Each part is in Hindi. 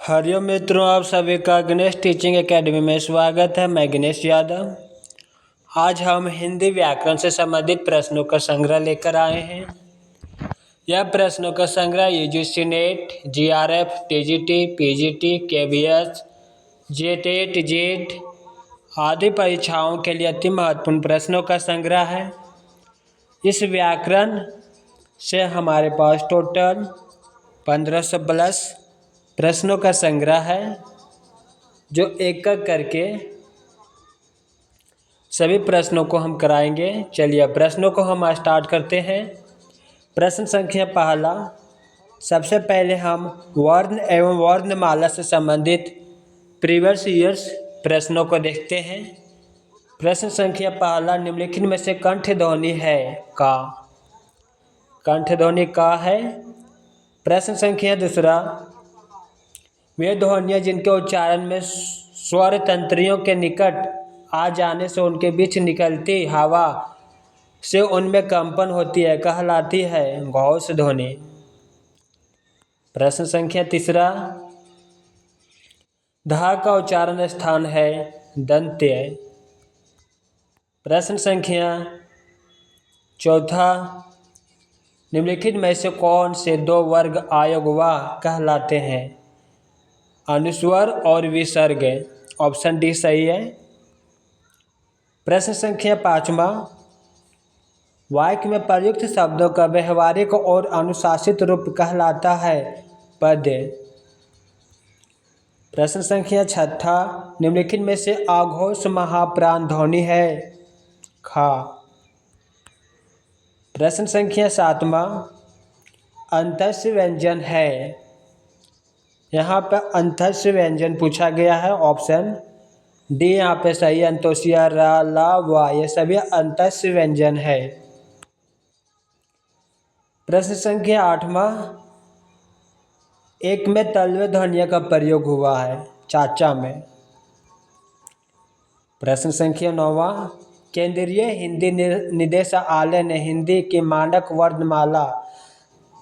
हरिओम मित्रों, आप सभी का गणेश टीचिंग एकेडमी में स्वागत है। मैं गणेश यादव। आज हम हिंदी व्याकरण से संबंधित प्रश्नों का संग्रह लेकर आए हैं। यह प्रश्नों का संग्रह UGC net, GRF, TGT, PGT, KVS, JTET, jet आदि परीक्षाओं के लिए अति महत्वपूर्ण प्रश्नों का संग्रह है। इस व्याकरण से हमारे पास टोटल 1500 प्लस प्रश्नों का संग्रह है, जो एक एक करके सभी प्रश्नों को हम कराएंगे। चलिए प्रश्नों को हम स्टार्ट करते हैं। प्रश्न संख्या पहला। सबसे पहले हम वर्ण एवं वर्णमाला से संबंधित प्रीवियस ईयर्स प्रश्नों को देखते हैं। प्रश्न संख्या पहला, निम्नलिखित में से कंठ ध्वनि है का? कंठ ध्वनि का है। प्रश्न संख्या दूसरा, वे ध्वनियाँ जिनके उच्चारण में स्वर तंत्रियों के निकट आ जाने से उनके बीच निकलती हवा से उनमें कंपन होती है कहलाती है घोष ध्वनि। प्रश्न संख्या तीसरा, धा का उच्चारण स्थान है दंत्य। प्रश्न संख्या चौथा, निम्नलिखित में से कौन से दो वर्ग आयोगवा कहलाते हैं? अनुस्वर और विसर्ग। ऑप्शन डी सही है। प्रश्न संख्या पाँचवा, वाक्य में प्रयुक्त शब्दों का व्यवहारिक और अनुशासित रूप कहलाता है पद्य। प्रश्न संख्या छठा, निम्नलिखित में से आघोष महाप्राण ध्वनि है खा। प्रश्न संख्या सातवां, अंतस्य व्यंजन है। यहाँ पर अंतस्य व्यंजन पूछा गया है। ऑप्शन डी यहाँ पे सही। अंतोष्या, रा, ला, वा ये सभी अंतस्य व्यंजन है। प्रश्न संख्या आठवां, एक में तल्व ध्वनिया का प्रयोग हुआ है चाचा में। प्रश्न संख्या नौवां, केंद्रीय हिंदी निदेशालय ने हिंदी की मानक वर्णमाला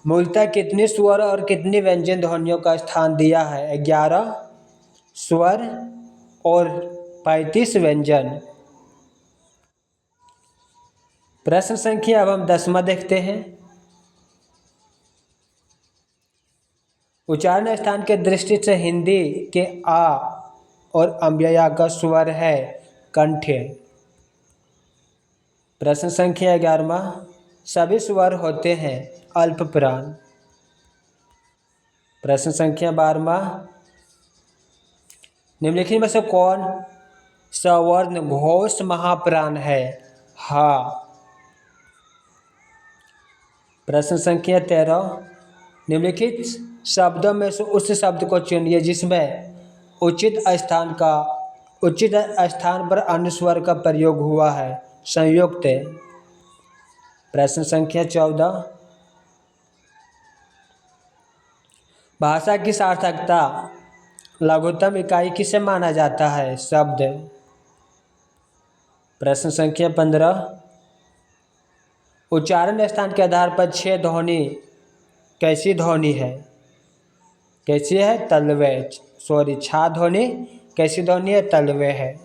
मूलतः कितनी स्वर और कितनी व्यंजन ध्वनियों का स्थान दिया है? 11 स्वर और 35 व्यंजन। प्रश्न संख्या अब हम 10वां देखते हैं। उच्चारण स्थान के दृष्टि से हिंदी के आ और अम्यया का स्वर है कंठ्य। प्रश्न संख्या 11वां, सभी स्वर होते हैं अल्प प्राण। प्रश्न संख्या 12वां, निम्नलिखित में से कौन सवर्ण घोष महाप्राण है? हा। प्रश्न संख्या 13, निम्नलिखित शब्दों में से उस शब्द को चुनिए जिसमें उचित स्थान पर अनुस्वर का प्रयोग हुआ है संयुक्त। प्रश्न संख्या 14, भाषा की सार्थकता लघुत्तम इकाई किसे माना जाता है? शब्द। प्रश्न संख्या 15, उच्चारण स्थान के आधार पर छह ध्वनि कैसी ध्वनि है? कैसी है? तलवे। छा ध्वनि कैसी ध्वनि है? तलवे है।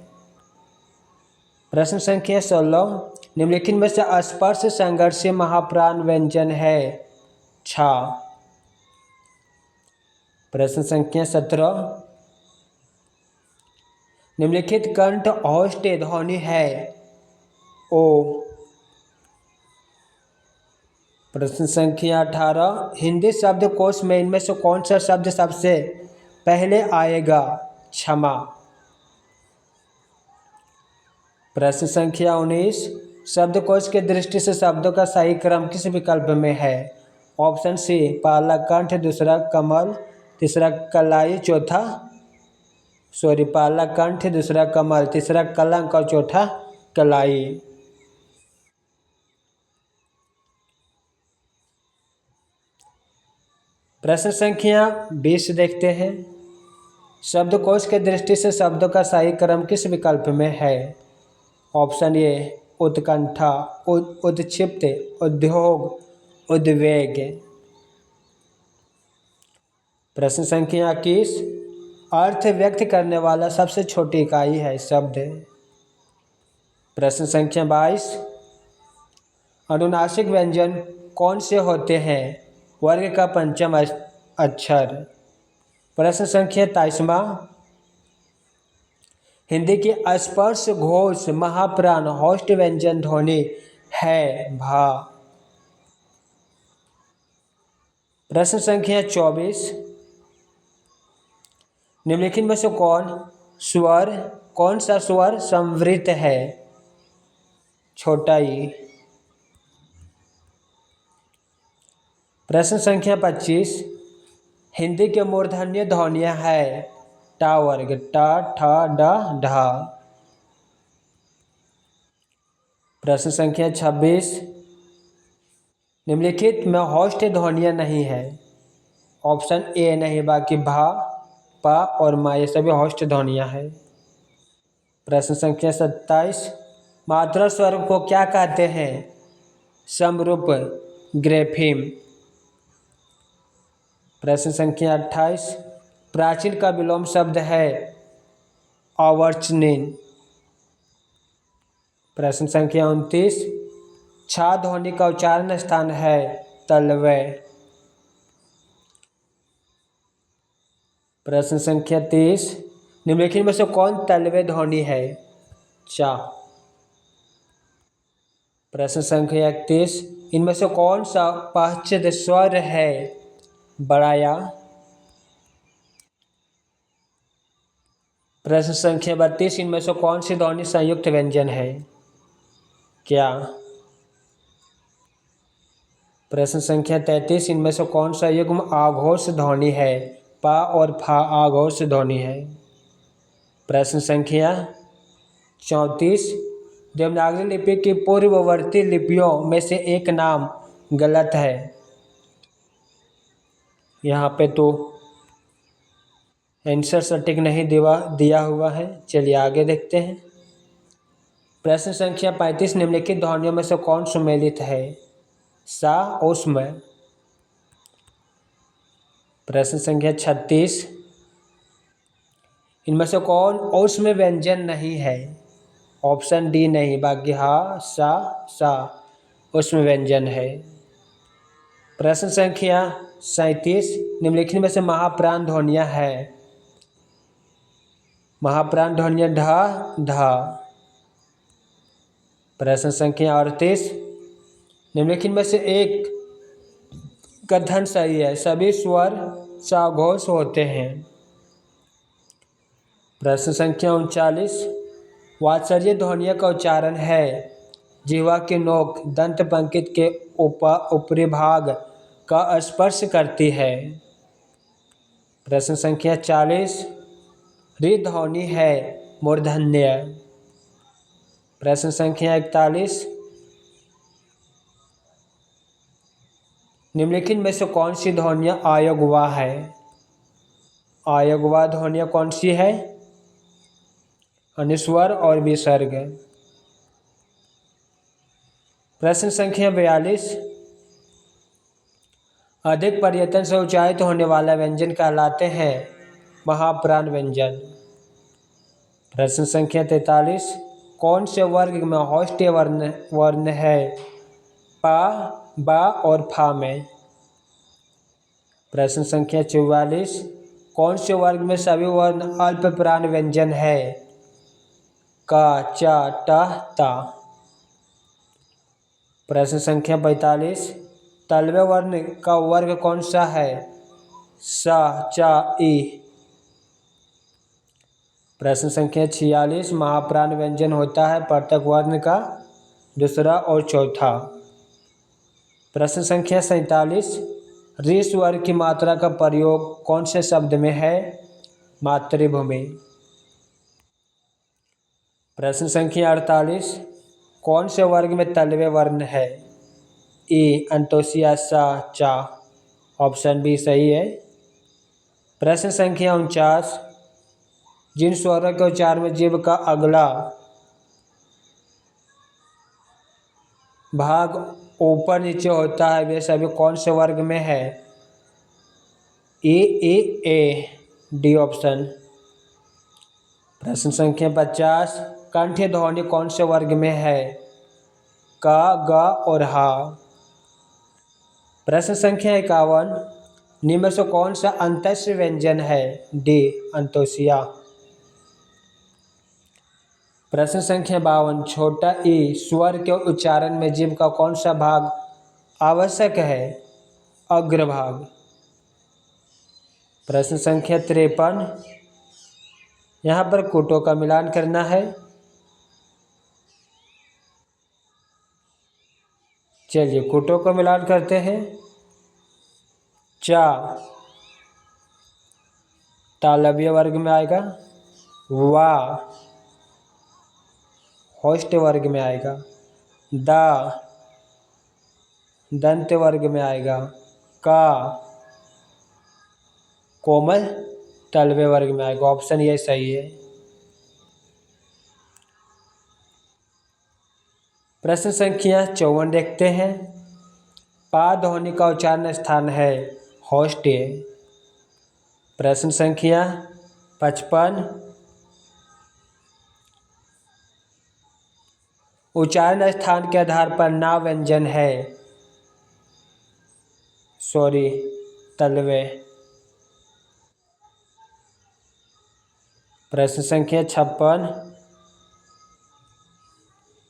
प्रश्न संख्या 16, निम्नलिखित में से स्पर्श संघर्षीय महाप्राण व्यंजन है छा। प्रश्न संख्या 17, निम्नलिखित कंठ औष्ठ ध्वनि है ओ। प्रश्न संख्या 18, हिंदी शब्दकोश में इनमें से कौन सा शब्द सबसे पहले आएगा? क्षमा। प्रश्न संख्या 19, शब्दकोश के दृष्टि से शब्दों का सही क्रम किस विकल्प में है? ऑप्शन सी, पहला कंठ, दूसरा कमल, तीसरा कलाई, पहला कंठ, दूसरा कमल, तीसरा कलंक और चौथा कलाई। प्रश्न संख्या 20 देखते हैं। शब्दकोश के दृष्टि से शब्दों का सही क्रम किस विकल्प में है? ऑप्शन ए, उत्कंठा, उद्क्षिप्त, उद्योग, उद्वेग। प्रश्न संख्या 21, अर्थ व्यक्त करने वाला सबसे छोटी इकाई है शब्द। प्रश्न संख्या 22, अनुनासिक व्यंजन कौन से होते हैं? वर्ग का पंचम अक्षर। प्रश्न संख्या 23वां, हिंदी की स्पर्श घोष महाप्राण होस्ट व्यंजन ध्वनि है भा। प्रश्न संख्या 24, निम्नलिखित में से कौन सा स्वर संवृत है? छोटा ई। प्रश्न संख्या 25, हिंदी के मूर्धन्य ध्वनियाँ है टा वर्ग टा ठा डा ढा। प्रश्न संख्या 26, निम्नलिखित में होस्ट ध्वनियाँ नहीं है। ऑप्शन ए नहीं, बाकी भा पा और मा ये सभी होस्ट ध्वनियाँ है। प्रश्न संख्या 27, मात्रा स्वर को क्या कहते हैं? समरूप ग्रेफीम। प्रश्न संख्या 28, प्राचीन का विलोम शब्द है अवर्चनीन। प्रश्न संख्या 29, छा ध्वनि का उच्चारण स्थान है तलवे। प्रश्न संख्या 30, निम्नलिखित में से कौन तलवे ध्वनि है? चा। प्रश्न संख्या 31, इनमें से कौन सा पश्चिद स्वर है? बड़ाया। प्रश्न संख्या 32, इनमें से कौन सी ध्वनि संयुक्त व्यंजन है? क्या। प्रश्न संख्या 33, इनमें से कौन सा युग्म आघोष ध्वनि है? पा और फा आघोष ध्वनि है। प्रश्न संख्या 34, देवनागरी लिपि की पूर्ववर्ती लिपियों में से एक नाम गलत है। यहाँ पे तो आंसर सटीक नहीं दिया हुआ है। चलिए आगे देखते हैं। प्रश्न संख्या 35, निम्नलिखित ध्वनियों में से कौन सुमेलित है? सा उष्म। प्रश्न संख्या 36, इनमें से कौन उष्म व्यंजन नहीं है? ऑप्शन डी नहीं, बाकी हा सा उष्म व्यंजन है। प्रश्न संख्या 37, निम्नलिखित में से महाप्राण ध्वनियाँ है? महाप्राण ध्वनियाँ ढा धा। प्रश्न संख्या 38, निम्नलिखित में से एक कथन सही है, सभी स्वर साघोष होते हैं। प्रश्न संख्या 39, वात्सर्य ध्वनियों का उच्चारण है जिह्वा की नोक दंत पंक्ति के ऊपरी भाग का स्पर्श करती है। प्रश्न संख्या 40, री ध्वनि है मूर्धन्य। प्रश्न संख्या 41, निम्नलिखित में से कौन सी ध्वनियाँ आयोगवा है? आयोगवा ध्वनियाँ कौन सी है? अनुस्वर और विसर्ग। प्रश्न संख्या 42, अधिक पर्यटन से उच्चारित होने वाला व्यंजन कहलाते हैं महाप्राण व्यंजन। प्रश्न संख्या 43, कौन से वर्ग में होस्ट वर्ण है पा बा और फा में? प्रश्न संख्या 44, कौन से वर्ग में सभी वर्ण अल्प प्राण व्यंजन है? का चा टा ता। प्रश्न संख्या 45, तलवे वर्ण का वर्ग कौन सा है? सा चा ई। प्रश्न संख्या 46, महाप्राण व्यंजन होता है प्रत्येक वर्ण का दूसरा और चौथा। प्रश्न संख्या 47, री स्वर की मात्रा का प्रयोग कौन से शब्द में है? मातृभूमि। प्रश्न संख्या 48, कौन से वर्ग में तलवे वर्ण है? ई अंतोसिया सा चा। ऑप्शन बी सही है। प्रश्न संख्या 49, जिन स्वरों के उच्चारण में जीभ का अगला भाग ऊपर नीचे होता है वे सभी कौन से वर्ग में है? A A A. D option. प्रश्न संख्या 50, कंठीय ध्वनि कौन से वर्ग में है? क, ग और हा। प्रश्न संख्या 51, निम्न में से कौन सा अंतस्य व्यंजन है? डी अंतोष्या। प्रश्न संख्या 52, छोटा ई स्वर के उच्चारण में जीभ का कौन सा भाग आवश्यक है? अग्रभाग। प्रश्न संख्या 53, यहाँ पर कोटों का मिलान करना है। चलिए कोटों का मिलान करते हैं। चा तालव्य वर्ग में आएगा, वा होष्ट वर्ग में आएगा, दा दंत वर्ग में आएगा, का कोमल तलवे वर्ग में आएगा। ऑप्शन ये सही है। प्रश्न संख्या 54 देखते हैं। पा ध्वनि का उच्चारण स्थान है होष्ट। प्रश्न संख्या 55, उच्चारण स्थान के आधार पर ना व्यंजन है तलवे। प्रश्न संख्या 56,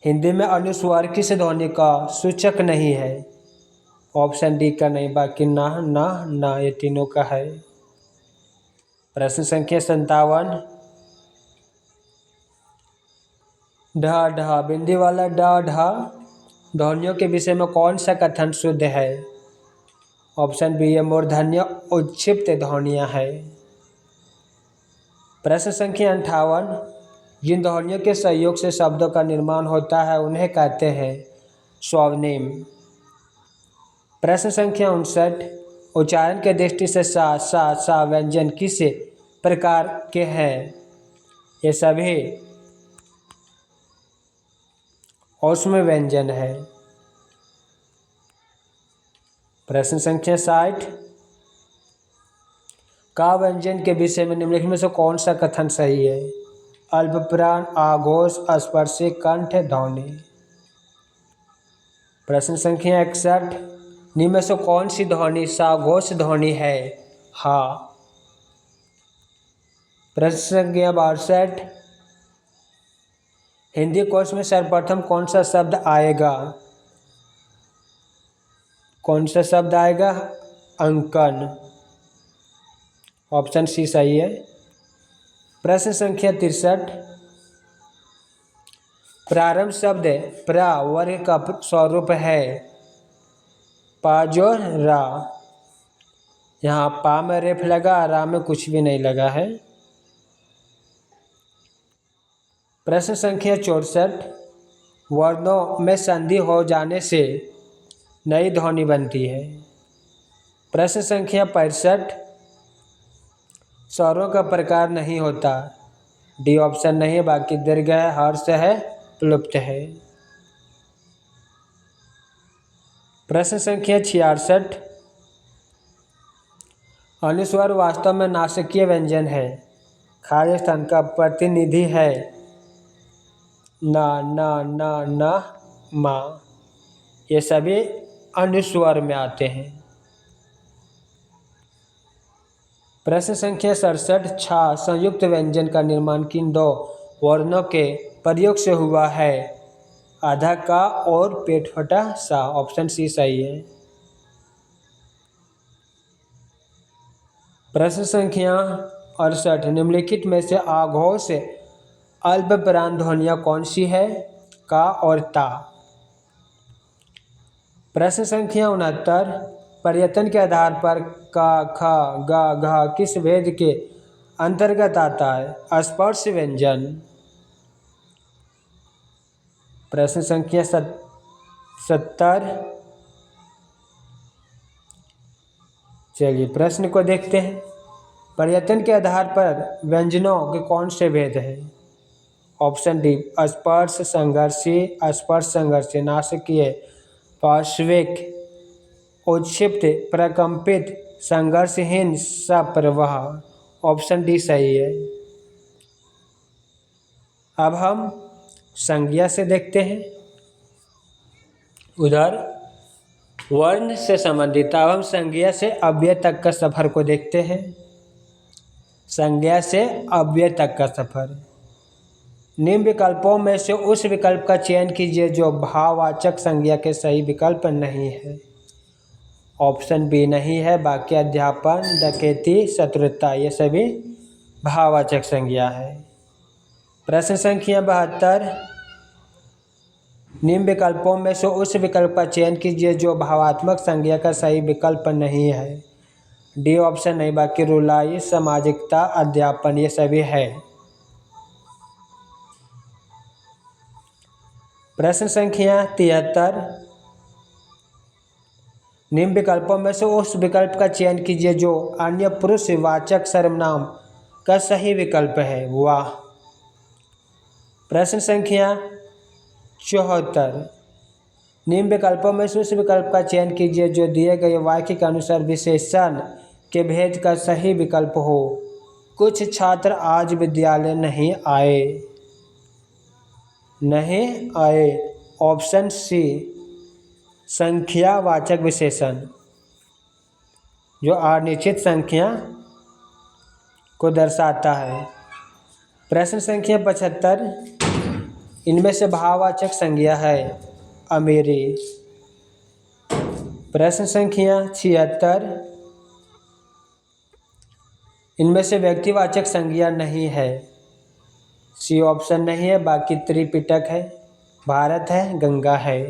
हिंदी में अनुस्वार किस ध्वनि का सूचक नहीं है? ऑप्शन डी का नहीं, बाकी ना ना ना ये तीनों का है। प्रश्न संख्या 57, ढ ढ बिंदी वाला ड ढ ध्वनियों के विषय में कौन सा कथन शुद्ध है? ऑप्शन बी ये मूर्धन्य उच्छिप्त ध्वनियाँ है। प्रश्न संख्या 58, जिन ध्वनियों के सहयोग से शब्दों का निर्माण होता है उन्हें कहते हैं स्वरनेम। प्रश्न संख्या 59, उच्चारण के दृष्टि से सा सा सा व्यंजन किस प्रकार के हैं? ये सभी औष्म्य व्यंजन है। प्रश्न संख्या 60, का व्यंजन के विषय में निम्नलिखित में से कौन सा कथन सही है? अल्पप्राण, आघोष, स्पर्शी, कंठ ध्वनि। प्रश्न संख्या 61, निम्न में से कौन सी ध्वनि साघोष ध्वनि है? हा। प्रश्न संख्या 62, हिंदी कोश में सर्वप्रथम कौन सा शब्द आएगा? कौन सा शब्द आएगा? अंकन। ऑप्शन सी सही है। प्रश्न संख्या 63, प्रारंभ शब्द प्रा वर्ग का स्वरूप है पा जो रा। यहाँ पा में रेफ लगा, रा में कुछ भी नहीं लगा है। प्रश्न संख्या 64, वर्णों में संधि हो जाने से नई ध्वनि बनती है। प्रश्न संख्या 65, स्वरों का प्रकार नहीं होता। डी ऑप्शन नहीं है, बाकी दीर्घ है, हर्ष है, प्लुप्त है। प्रश्न संख्या 66, अनुस्वार वास्तव में नासिकीय व्यंजन है, खाद्य स्थान का प्रतिनिधि है ना ना ना ना मा। ये सभी अनुस्वार में आते हैं। प्रश्न संख्या 67, छा संयुक्त व्यंजन का निर्माण किन दो वर्णों के प्रयोग से हुआ है? आधा का और पेट फटा सा। ऑप्शन सी सही है। प्रश्न संख्या 68, निम्नलिखित में से आघोष अल्पप्राण ध्वनियाँ कौन सी है? का और ता। प्रश्न संख्या 69, पर्यटन के आधार पर का ख ग घ किस भेद के अंतर्गत आता है? स्पर्श व्यंजन। प्रश्न संख्या 70, चलिए प्रश्न को देखते हैं। पर्यटन के आधार पर व्यंजनों के कौन से भेद हैं? ऑप्शन डी स्पर्श संघर्षी, स्पर्श संघर्षी, नासिकीय, पार्श्विक, उच्छिप्त, प्रकंपित, संघर्षहीन, सप्रवाह। ऑप्शन डी सही है। अब हम संज्ञा से देखते हैं। उधर वर्ण से संबंधित, अब हम संज्ञा से अव्यय तक का सफर को देखते हैं। संज्ञा से अव्यय तक का सफर। निम्न विकल्पों में से उस विकल्प का चयन कीजिए जो भाववाचक संज्ञा के सही विकल्प नहीं है। ऑप्शन बी नहीं है, बाकी अध्यापन, डकैती, शत्रुता ये सभी भाववाचक संज्ञा है। प्रश्न संख्या 72। निम्न विकल्पों में से उस विकल्प का चयन कीजिए जो भावात्मक संज्ञा का सही विकल्प नहीं है। डी ऑप्शन नहीं, बाकी रुलाई, सामाजिकता, अध्यापन ये सभी है। प्रश्न संख्या 73। निम्न विकल्पों में से उस विकल्प का चयन कीजिए जो अन्य पुरुषवाचक सर्वनाम का सही विकल्प है। वाह। प्रश्न संख्या 74। निम्न विकल्पों में से उस विकल्प का चयन कीजिए जो दिए गए वाक्य के अनुसार विशेषण के भेद का सही विकल्प हो। कुछ छात्र आज विद्यालय नहीं आए। नहीं आए, ऑप्शन सी संख्यावाचक विशेषण, जो अनिश्चित संख्या को दर्शाता है। प्रश्न संख्या 75। इनमें से भाववाचक संज्ञा है अमीरी। प्रश्न संख्या 76। इनमें से व्यक्तिवाचक संज्ञा नहीं है। सी ऑप्शन नहीं है, बाकी त्रिपिटक है, भारत है, गंगा है।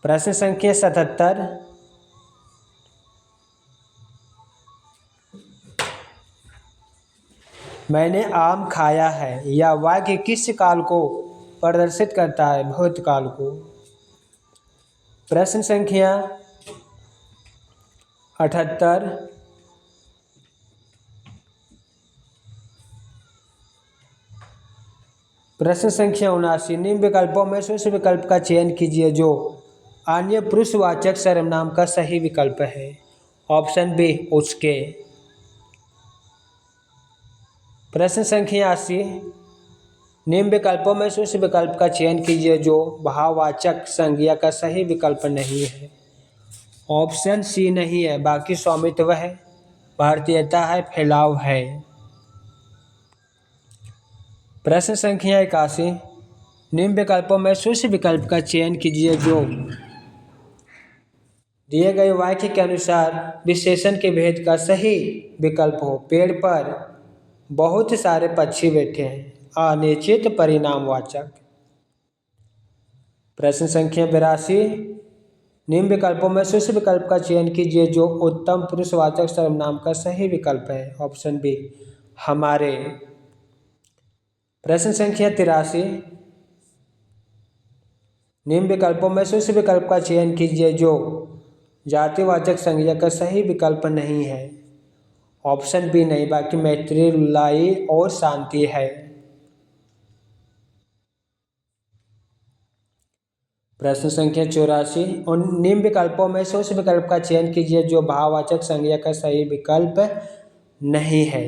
प्रश्न संख्या 77। मैंने आम खाया है यह वाक्य किस काल को प्रदर्शित करता है? भूतकाल को। प्रश्न संख्या 78। प्रश्न संख्या 79। निम्न विकल्पों में से उस विकल्प का चयन कीजिए जो अन्य पुरुषवाचक सर्वनाम का सही विकल्प है। ऑप्शन बी उसके। प्रश्न संख्या 80। निम्न विकल्पों में से उस विकल्प का चयन कीजिए जो भाववाचक संज्ञा का सही विकल्प नहीं है। ऑप्शन सी नहीं है, बाकी स्वामित्व है, भारतीयता है, फैलाव है। प्रश्न संख्या 81। निम्न विकल्पों में से उस विकल्प का चयन कीजिए जो दिए गए वाक्य के अनुसार विशेषण के भेद का सही विकल्प हो। पेड़ पर बहुत सारे पक्षी बैठे हैं, अनिश्चित परिणामवाचक। प्रश्न संख्या 82। निम्न विकल्पों में से उस विकल्प का चयन कीजिए जो उत्तम पुरुषवाचक सर्वनाम का सही विकल्प है। ऑप्शन बी हमारे। प्रश्न संख्या 83। निम्न विकल्पों में से उस विकल्प का चयन कीजिए जो जातिवाचक संज्ञा का सही विकल्प नहीं है। ऑप्शन बी नहीं, बाकी मैत्री, रुलाई और शांति है। प्रश्न संख्या 84। उन निम्न विकल्पों में से उस विकल्प का चयन कीजिए जो भाववाचक संज्ञा का सही विकल्प नहीं है।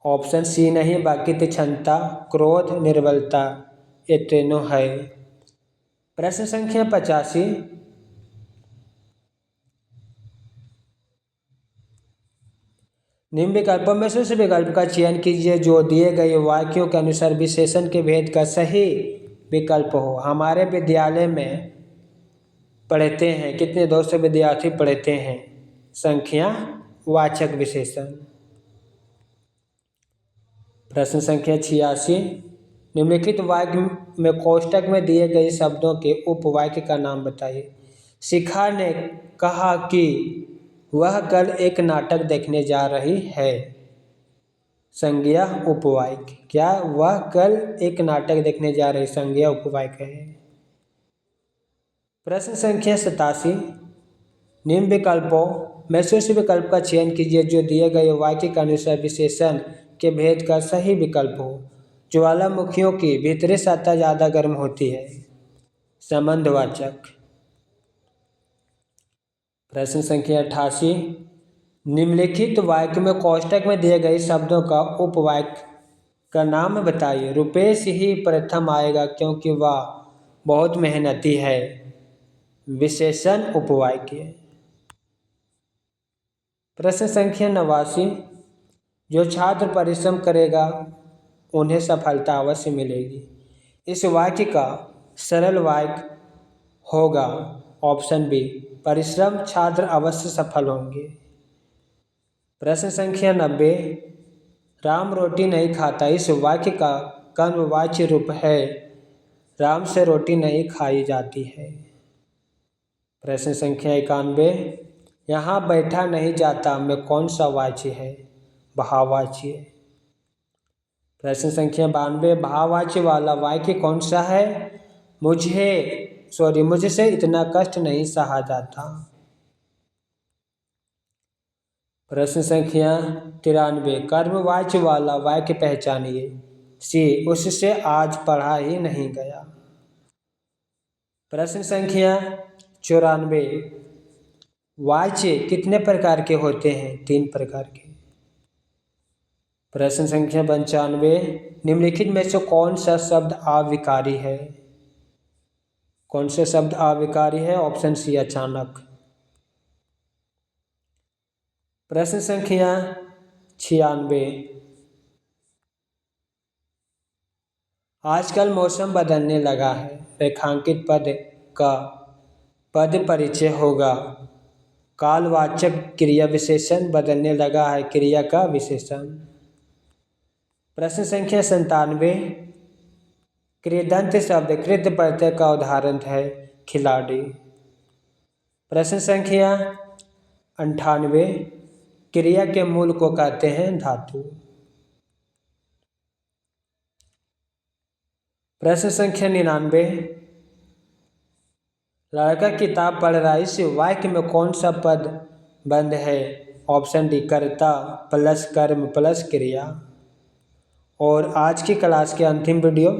ऑप्शन सी नहीं, बाकी क्षमता, क्रोध, निर्बलता ये तीनों है। प्रश्न संख्या 85। निम्न विकल्पों में से उस विकल्प का चयन कीजिए जो दिए गए वाक्यों के अनुसार विशेषण के भेद का सही विकल्प हो। हमारे विद्यालय में पढ़ते हैं, कितने 200 विद्यार्थी पढ़ते हैं, संख्या वाचक विशेषण। प्रश्न संख्या 86। निम्नलिखित वाक्य में कोष्टक में दिए गए शब्दों के उपवाक्य का नाम बताइए। शिखा ने कहा कि वह कल एक नाटक देखने जा रही है। संज्ञा उपवाक्य। क्या वह कल एक नाटक देखने जा रही, संज्ञा उपवाक्य है। प्रश्न संख्या 87। निम्न विकल्पों में से उस विकल्प का चयन कीजिए जो दिए गए वाक्य के अनुसार विशेषण के भेद का सही विकल्प हो। ज्वालामुखियों की भीतरी सतह ज़्यादा गर्म होती है। संबंधवाचक। प्रश्न संख्या 88, निम्नलिखित वाक्य में कोष्टक में दिए गए शब्दों का उपवाक्य का नाम बताइए। रुपेश ही प्रथम आएगा क्योंकि वह बहुत मेहनती है। विशेषण उपवाक्य। प्रश्न संख्या 89, जो छात्र परिश्रम करेगा उन्हें सफलता अवश्य मिलेगी। इस वाक्य का सरल वाक्य होगा ऑप्शन बी, परिश्रम छात्र अवश्य सफल होंगे। प्रश्न संख्या 90, राम रोटी नहीं खाता। इस वाक्य का कर्मवाच्य रूप है राम से रोटी नहीं खाई जाती है। प्रश्न संख्या 91, यहाँ बैठा नहीं जाता में कौन सा वाच्य है? भाववाच्य। प्रश्न संख्या 92, भाववाच्य वाला वाक्य कौन सा है? मुझसे इतना कष्ट नहीं सहा जाता। प्रश्न संख्या 93, कर्मवाच्य वाला वाक्य पहचानिए। सी, उससे आज पढ़ा ही नहीं गया। प्रश्न संख्या 94, वाच्य कितने प्रकार के होते हैं? 3 प्रकार के। प्रश्न संख्या 95, निम्नलिखित में से कौन सा शब्द अविकारी है? कौन सा शब्द अविकारी है? ऑप्शन सी, अचानक। प्रश्न संख्या 96, आजकल मौसम बदलने लगा है। रेखांकित पद का पद परिचय होगा। कालवाचक क्रिया विशेषण बदलने लगा है क्रिया का विशेषण। प्रश्न संख्या 97, कृदंत शब्द कृत प्रत्यय का उदाहरण है खिलाड़ी। प्रश्न संख्या 98, क्रिया के मूल को कहते हैं धातु। प्रश्न संख्या 99, लड़का किताब पढ़ रहा है। इस वाक्य में कौन सा पद बंद है? ऑप्शन डी, कर्ता प्लस कर्म प्लस क्रिया। और आज की क्लास के अंतिम वीडियो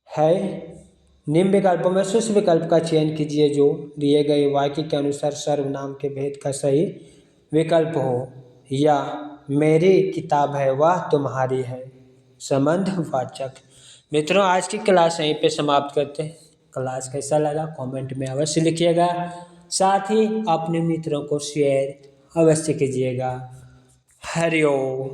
है, निम्न विकल्पों में शीर्ष विकल्प का चयन कीजिए जो दिए गए वाक्य के अनुसार सर्वनाम के भेद का सही विकल्प हो, या मेरी किताब है वह तुम्हारी है संबंधवाचक। मित्रों, आज की क्लास यहीं पे समाप्त करते हैं। क्लास कैसा लगा कमेंट में अवश्य लिखिएगा। साथ ही अपने मित्रों को शेयर अवश्य कीजिएगा। हरि ओम।